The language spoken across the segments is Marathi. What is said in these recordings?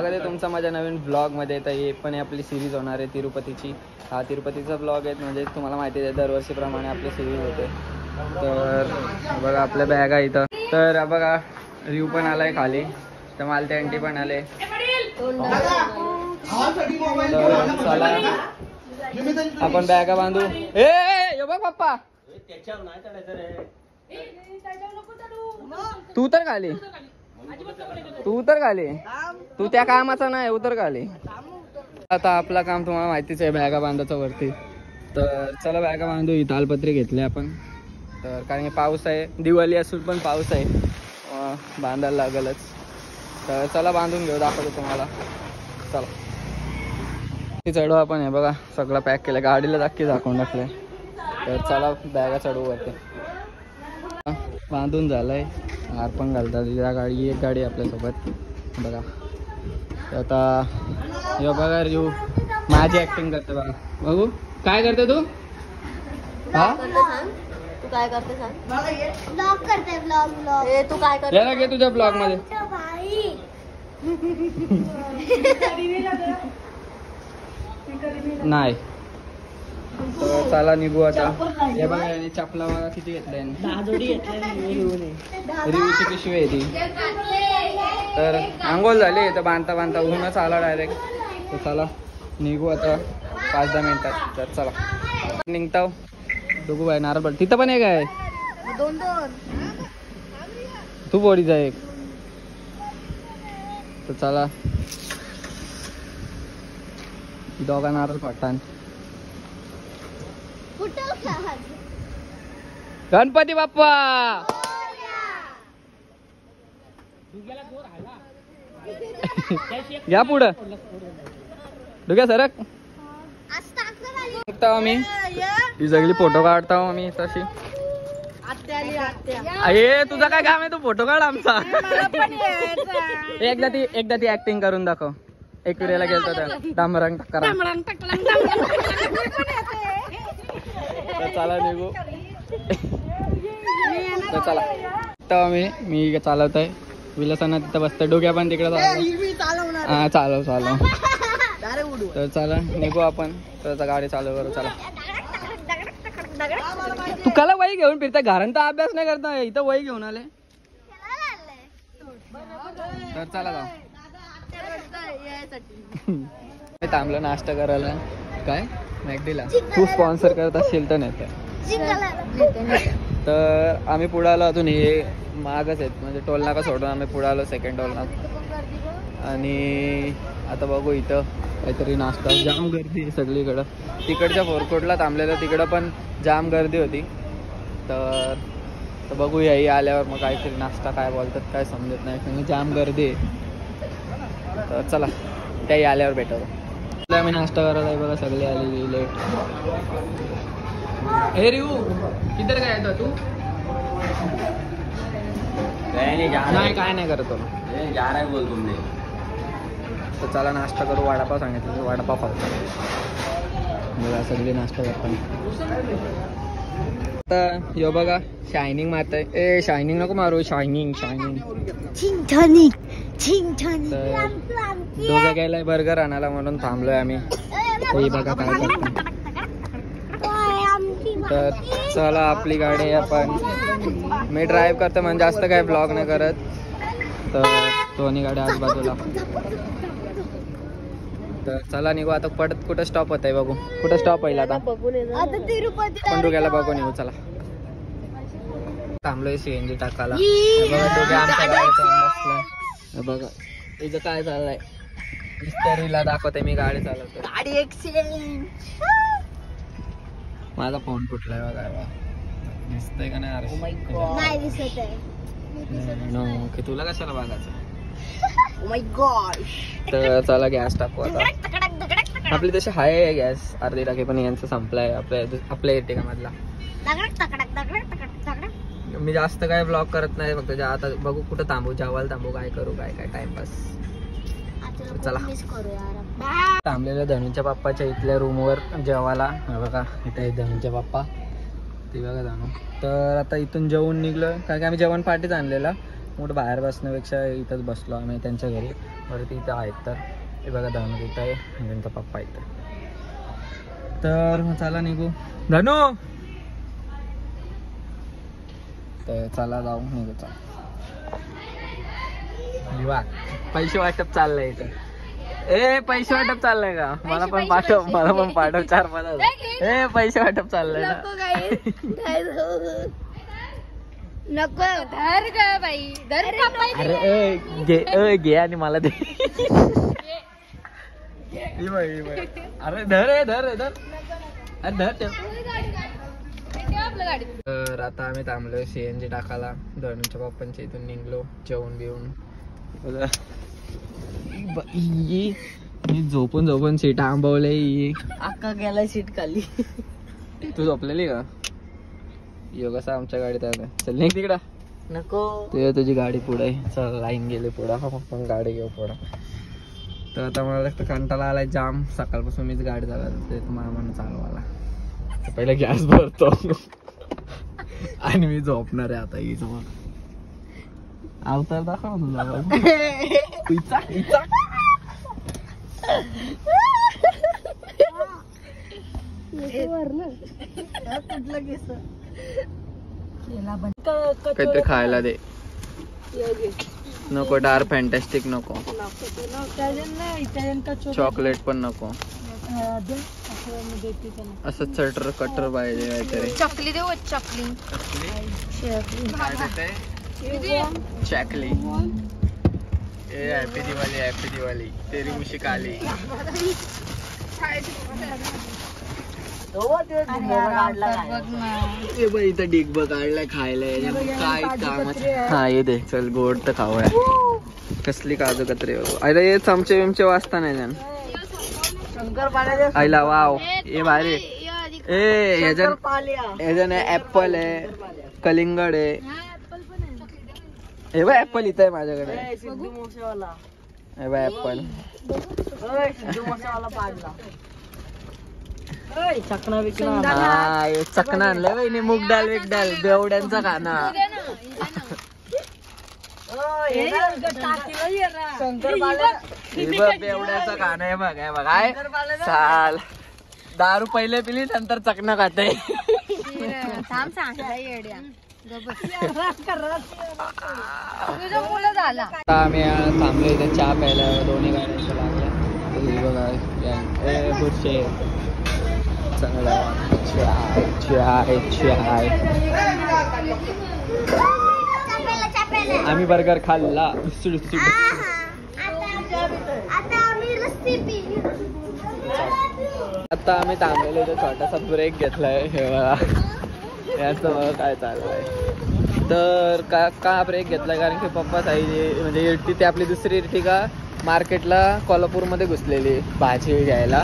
स्वागत आहे तुमचं माझ्या नवीन ब्लॉगमध्ये. तर हे पण आपली सिरीज होणार आहे तिरुपतीची. हा तिरुपतीचा ब्लॉग आहे, म्हणजे तुम्हाला माहिती आहे दरवर्षीप्रमाणे आपली सिरीज होते. तर बघा आपल्या बॅगा इथं. तर बघा रिव्ह पण आलाय खाली, तर मालते आंटी पण आले. तर चला आपण बॅगा बांधू. ए बघ पप्पा, तू तर खाली, तू तर खाली, तू त्या कामाचा नाही, उतर खाली. आता आपलं काम तुम्हाला माहितीच आहे, बॅगा बांधायचं वरती. तर चला बॅगा बांधू. ही तालपत्री घेतली आपण, तर कारण की पाऊस आहे, दिवाळी असून पण पाऊस आहे, बांधायला लागलच. तर चला बांधून घेऊ, दाखवतो तुम्हाला. चला चढू आपण. हे बघा सगळं पॅक केलं, गाडीला नक्की झाकून टाकलंय. तर चला बॅगा चढवू वरती. बांधून झालंय, हार पण घालतात. या गाडी, एक गाडी आपल्यासोबत बघा. तर आता यो बघा रिव्ह माझी ऍक्टिंग करते बघा. बघू काय करते तू. हा तू काय करते सांग. ब्लॉग करते, ब्लॉग. ए तू काय करते. याला घे तुझ्या ब्लॉग मध्ये. नाही तर चला निघू आता. हे बघा याने चपला बघा किती घेतल्या, 10 जोडी घेतल्या. रिव्हची पिशवी आहे ती. तर आंघोळ झाली, तर बांधता बांधता ऊनच आला डायरेक्ट. तर चला निघू आता 5-10 मिनिटात. तर चला निघताव. डुगू बाय नारळ पड तिथं पण एक आहे. 2-2 तू बोडीचा एक. तर चला दोघा नारळ पडतान. गणपती बाप्पा. या पुढं डुग्या सरक. आम्ही ही सगळी फोटो काढता आम्ही तशी. अरे तुझा काय काम आहे, तू फोटो काढ आमचा. एकदा ती ऍक्टिंग करून दाखव. एक वेळेला गेलतो तर डांबरांग टक्कर. चला निघू. तर चला तर मी चालवत आहे. विलासांना तिथं बसतं, डोक्या पण तिकडे हा चालव. तर चला निघू आपण. तर गाडी चालू करू. चला तू काला वही घेऊन फिरता, घरांचा अभ्यास नाही करता, इथं वही घेऊन आले. तर चला जाऊ. थांबलं नाश्ता करायला. काय मॅकडीला तू स्पॉन्सर करत असेल तर नाही तर आम्ही पुढे आलो. अजून हे मागच आहेत, म्हणजे टोल नाका सोडून आम्ही पुढे आलो, सेकंड टोल नाका. आणि आता बघू इथं काहीतरी नाश्ता. जाम गर्दी आहे सगळीकडं. तिकडच्या फोरकोटला थांबलेलं, तिकडं पण जाम गर्दी होती. तर बघू याही आल्यावर मग काहीतरी नाश्ता काय बोलतात काय समजत नाही, जाम गर्दी आहे. तर चला त्याही आल्यावर भेटतो. आम्ही नाश्ता करायला आहे बघा, सगळे आलेली लेट. हे रिव्ह किधर काय येतो तू. नाही काय नाही करतो बोल तुमने. तर चला नाश्ता करू. वडापाव सांगितलं, वडापाव खाऊ. बघा सगळे नाश्ता करताना. आता यो बघा शायनिंग मारताय. ए शायनिंग नको मारू, शायनिंग. दोघं गेलाय बर्गर आणायला म्हणून थांबलोय आम्ही. हे बघा काय करतो. तर चला आपली गाडी आपण. मी ड्राईव्ह करतो म्हणजे जास्त काय ब्लॉग नाही करत. तर दोन्ही गाड्या आजूबाजूला. तर चला निघू आता. पडत कुठं स्टॉप होत आहे बघू. कुठं स्टॉप होईल आता. पंडुक्याला बघून येऊ. चला थांबलोय सीएनजी टाकायला. बघा आमच्या गाडीचा बघा तिचं काय चाललंय. मिस्टरीला दाखवते मी गाडी चालवतो. गाडी एक्सिडेंट. माझा फोन फुटलाय बघा. दिसतंय का नाही. नाही दिसत आहे. नो तुला कशाला बघायचं. तर चला गॅस टाकू आता. आपली तशी आहे गॅस अर्धी टाकी, पण यांचं संपलाय आपल्या एर्टिगा मधला. मी जास्त काय ब्लॉग करत नाही, फक्त आता बघू कुठं थांबू, जेवायला थांबू, काय करू, काय टाइमपास. चला थांबलेल्या धनुच्या पप्पाच्या इथल्या रूमवर जेवायला. बघा इथे आहे धनुच्या पप्पा, ते बघा धनु. तर आता इथून जेवून निघलो, कारण की आम्ही जेवण पार्टीच आणलेला. मोठं बाहेर बसण्यापेक्षा इथंच बसलो आम्ही त्यांच्या घरी. वरती इथं आहेत तर हे बघा धनु इथं आहे आणि त्यांचा पप्पा इथं. तर मग चला निघू. धनु तर चला जाऊ निघू. चला पैसे वाटप चाललंय इथं. ए पैसे वाटप चाललंय का? मला पण पाठव 4-5. ए पैसे वाटप चाललंय ना. नको धर ग बाई धर. अरे घे आणि मला दे. अरे धर अरे धर. तर आता आम्ही थांबलो CNG टाकायला. धनुच्या पप्पांच्या इथून निघलो जेवण बिवून. मी झोपून सीट आंबवले. अक्का गेला सीट खाली. तू झोपलेली का? यो कसा आमच्या गाडीत आला. चल निघ तिकडं. नको तुझी गाडी पुढे. चल लाईन गेली पुढं. पण गाडी घेऊ पुढं. तर आता मला कंटाळा आलाय जाम. सकाळपासून मीच गाडी चालवते मामानं चालवायला. पहिले गॅस भरतो आणि मी झोपणार आहे आता. हीच मग अवतार दाखव तुझा. काहीतरी खायला दे. नको डार्क फॅन्टॅस्टिक नको. चॉकलेट पण नको. असं चटर कटर पाहिजे काहीतरी. चकली देऊ. चकली चकली. ए हॅपी दिवाळी तेरी मुशिक आली. इथं डिग काढलाय खायला. काय कामाचं. हा ये दे चल गोड तर खाऊया. कसली काजू कतरी. अरे हे चमचे बिमचे वाजता नाही जाण. आईला वाव हे भारी. ए ह्याच्यान ऍपल आहे कलिंगड आहे. हे बघ ऍपल इथं आहे माझ्याकडे. हे बघ ऍपल. चकना आणलंय वहिनी. मूग डाल बेवड्यांचा खाना. बेवड्याचा खाना आहे बघ. हे बघ आहे चाल. दारू पहिले पिली नंतर चकना खाते. आम्ही थांबलो इथे चहा प्यायला. दोन्ही गाड्या लागल्या बघा. बुरशे चांगला चाय. आम्ही बर्गर खाल्ला. आता आम्ही थांबलेलो इथे छोटासा ब्रेक घेतलाय. हे बघा याचं बघा काय चालू आहे. तर का ब्रेक घेतलाय कारण की पप्पा साईज म्हणजे इर्टिगा आपली दुसरी इर्टिगा मार्केटला कोल्हापूरमध्ये घुसलेली भाजी घ्यायला.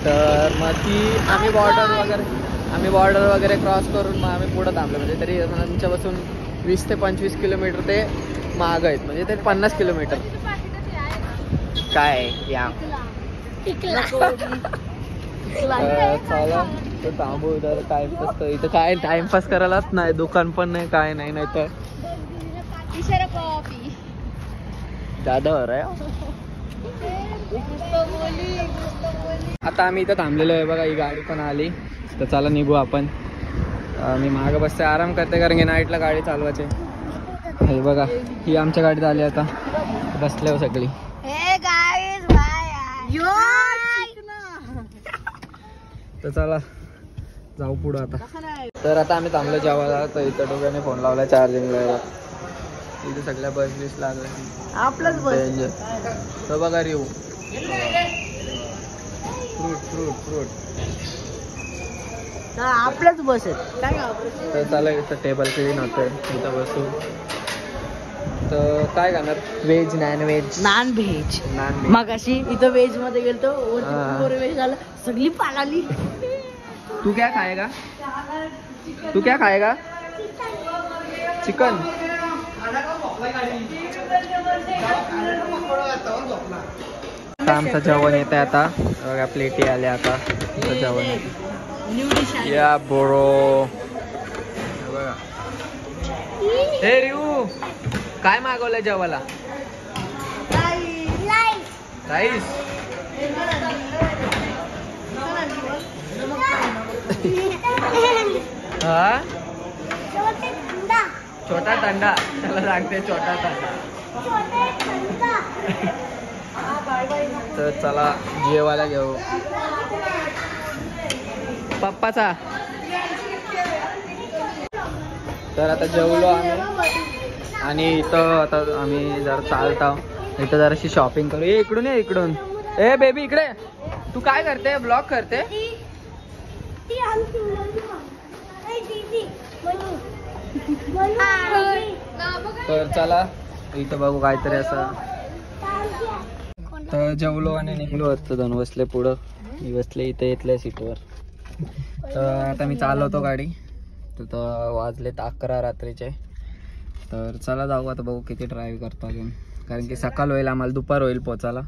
तर मग ती आम्ही बॉर्डर वगैरे क्रॉस करून मग आम्ही पुढं थांबलो. म्हणजे तरी आमच्यापासून 20 ते 25 किलोमीटर ते माग आहेत. म्हणजे ते 50 किलोमीटर काय या. चला तर थांबू. तर टाइमपास इथं काय टाइमपास करायलाच नाही. दुकान पण नाही काय नाही. नाही तर दादा हो रहा है. आता आम्ही इथं थांबलेलो आहे बघा. ही गाडी पण आली. तर चला निघू आपण. मी मागं बसते आराम करते कारण की नाईटला गाडी चालवायची. हे बघा ही आमच्या गाडीत आली. आता बसल्यावर सगळी. तर चला जाऊ पुढं आता. तर आता आम्ही थांबलो जेवायला. तर इथं डोक्याने फोन लावला चार्जिंगला. इथे सगळ्या बस बिस लागल्या आपलंच बस. तर बघा रिव्यू फ्रूट आपलंच बस आहे. तर चला इथं टेबल क्लीन होतंय. इथं बसू. तर काय खाणार? Veg non veg. मग अशी इथं व्हेज मध्ये गेलतो. व्हेज झालं सगळी पाळाली. तू क्या खाएगा? चिकन. आमचं जेवण येत आहे आता. बघा प्लेटी आल्या आता. जेवण या बोरो. बघा हे रिऊ काय मागवलंय जेवायला? राईस. हा छोटा थंडा त्याला सांगते छोटा थंडा. तर चला जेवायला घेऊ. पप्पाचा. तर आता जेवलो आम्ही आणि इथं आता आम्ही जरा चालतो. इथं जराशी शॉपिंग करू. इकडून ये इकडून. ए बेबी इकडे. तू काय करते? ब्लॉग करते? तर चला इथं बघू काहीतरी असं. तर जेवलो आणि निघलो. दोन बसले पुढं, मी बसले इथे इथल्या सीटवर. तर आता मी चालवतो गाडी. तर वाजले 11 रात्रीचे. तर चला जाऊ आता, बघू किती ड्राईव्ह करतो अजून, कारण की सकाळ होईल आम्हाला, दुपार होईल पोचायला.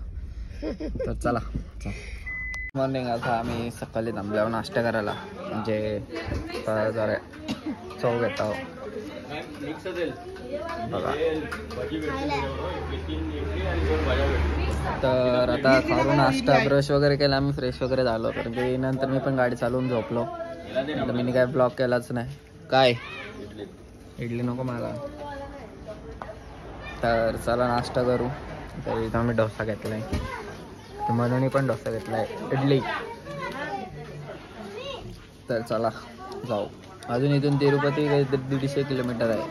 तर चला. मॉर्निंग. आता आम्ही सकाळी थांबल्यावर नाश्ता करायला, म्हणजे जरा चव घेत आहोत बघा. तर आता खाऊन नाश्ता ब्रश वगैरे केला, आम्ही फ्रेश वगैरे झालो. कारण की नंतर मी पण गाडी चालवून झोपलो. तर मी काय ब्लॉग केलाच नाही. काय इडली नको मला. तर चला नाश्ता करू. तर इथं आम्ही डोसा घेतलाय. तर मनूनी पण डोसा घेतलाय, इडली. तर चला जाऊ. अजून इथून तिरुपती 150 किलोमीटर आहे.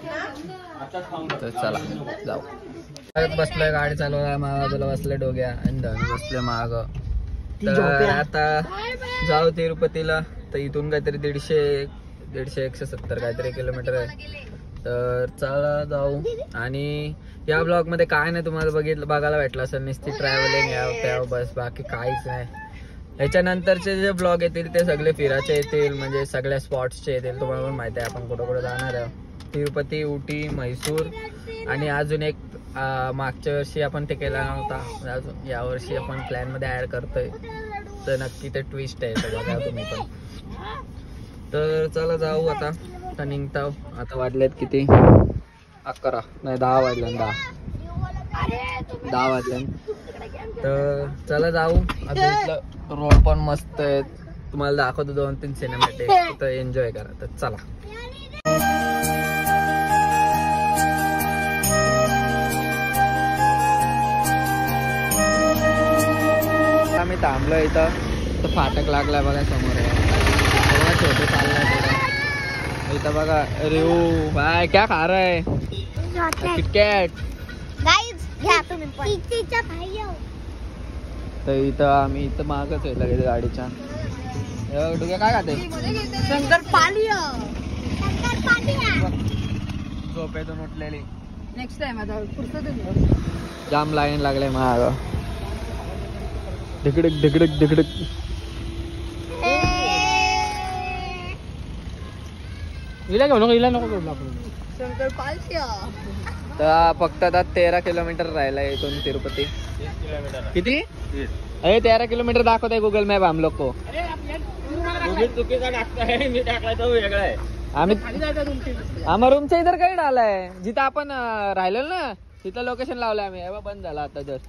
तर चला जाऊ. बसलोय गाडी चालवायला, बाजूला बसले डोग्या आणि धन बसले माग. तर आता जाऊ तिरुपतीला. तर इथून काहीतरी 150-170 काहीतरी किलोमीटर आहे. तर चला जाऊ. आणि या ब्लॉग मध्ये काय नाही तुम्हाला बघायला भेटलं असेल, नुसती ट्रॅव्हलिंग याव त्याव बस, बाकी काहीच नाही. याच्यानंतरचे जे ब्लॉग येतील ते सगळे फिरायचे येतील, म्हणजे सगळ्या स्पॉट्सचे येतील. तुम्हाला पण माहिती आहे आपण कुठं कुठं जाणार आहे. तिरुपती, उटी, म्हैसूर आणि अजून एक मागच्या वर्षी आपण ते केला नव्हता, अजून यावर्षी आपण प्लॅन मध्ये ऍड करतोय. तर नक्की ते ट्विस्ट आहे, तर बघा तुम्ही पण. तर चला जाऊ आता. आता निघताव. आता वाजलेत किती? 11 नाही 10 वाजले. 10 वाजले. तर चला जाऊ. आता इथलं रोड पण मस्त आहेत, तुम्हाला दाखवतो 2-3 सिनेमॅटिक. तर एन्जॉय करा. तर चला. आम्ही थांबलो इथं. तर फाटक लागलाय बघा समोर आहे. छोटे चाललाय इथं बघा. रेऊ भाई क्या खा रहा है? किटकॅट. तर इथं आम्ही इथं मागच आहे लगेच गाडीच्या. डुग्या काय खाते? झोपेतून उठलेली. नेक्स्ट टाइम आता जाम लाईन लागले माग. ढिकडक ढिकडक ढिकडक. हिला घेऊ नको, हिला नको घेऊ आपण. तर फक्त आता 13 किलोमीटर राहिलाय इथून तिरुपती. किती? अरे 13 किलोमीटर दाखवत आहे गुगल मॅप हम लोग को. चुकीचा टाकताय, मी टाकलाय तो वेगळा आहे. आम्हा रूमच्या इधर काही डालाय, जिथं आपण राहिलो ना तिथं लोकेशन लावलंय आम्ही. बंद झाला आता जस्ट.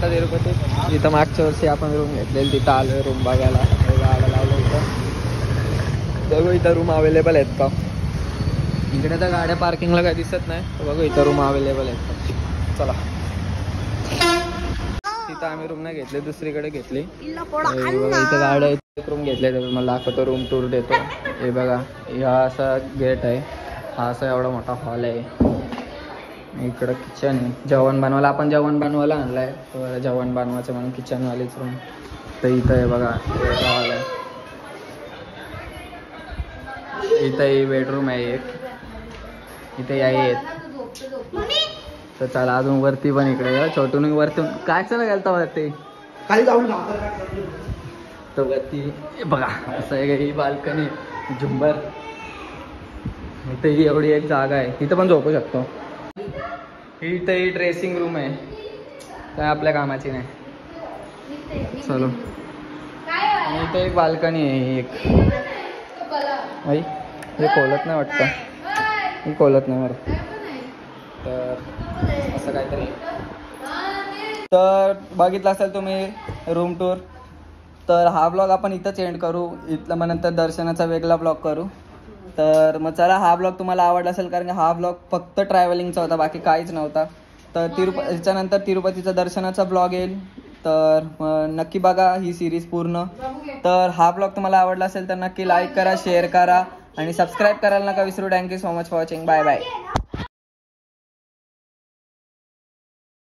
तिरुपती इथं मागच्या वर्षी आपण रूम घेतलेली, तिथं आलोय रूम बघायला. गाडा लावलं इथं. बघू इथं रूम अवेलेबल आहेत का. इकडे तर गाड्या पार्किंगला काही दिसत नाही. बघू इथं रूम अवेलेबल आहेत का. चला. तिथं आम्ही रूम नाही घेतली, दुसरीकडे घेतली. बघा इथं गाड्या एक रूम घेतले. तर मला दाखवतो, रूम टूर देतो. हे बघा, हा असा गेट आहे. हा असा एवढा मोठा हॉल आहे. इकडं किचन आहे. जेवण बनवायला आपण जेवण बनवायला आणलाय. तर जेवण बनवायचं म्हणून किचन वालीच रूम. तर इथं आहे बघा, हॉल आहे. इथं बेडरूम आहे एक. इथे आहेत. तर चला अजून वरती पण इकडे छोटून वरती काय चला गेलता वरती खाली जाऊन. तर वरती बघा असं आहे. ही बाल्कनी, झुंबर. इथे ही एवढी एक जागा आहे, इथं पण झोपू शकतो. इथं ही ड्रेसिंग रूम आहे, काय आपल्या कामाची नाही. चलो आणि इथे एक बाल्कनी आहे एक. आई हे खोलत नाही वाटतं. हे खोलत नाही बरं. तर असं काहीतरी. तर बघितलं असेल तुम्ही रूम टूर. तर हा ब्लॉग आपण इथंच एंड करू. इथलं मग नंतर दर्शनाचा वेगळा ब्लॉग करू. तर मग चला, हा ब्लॉग तुम्हाला आवडला असेल कारण की हा ब्लॉग फक्त ट्रॅव्हलिंगचा होता, बाकी काहीच नव्हता. तर याच्यानंतर तिरुपतीचा दर्शनाचा ब्लॉग येईल. तर नक्की बघा ही सिरीज पूर्ण. तर हा ब्लॉग तुम्हाला आवडला असेल तर नक्की लाईक करा, शेअर करा आणि सबस्क्राईब करायला नका विसरू. Thank you so much for watching. Bye bye.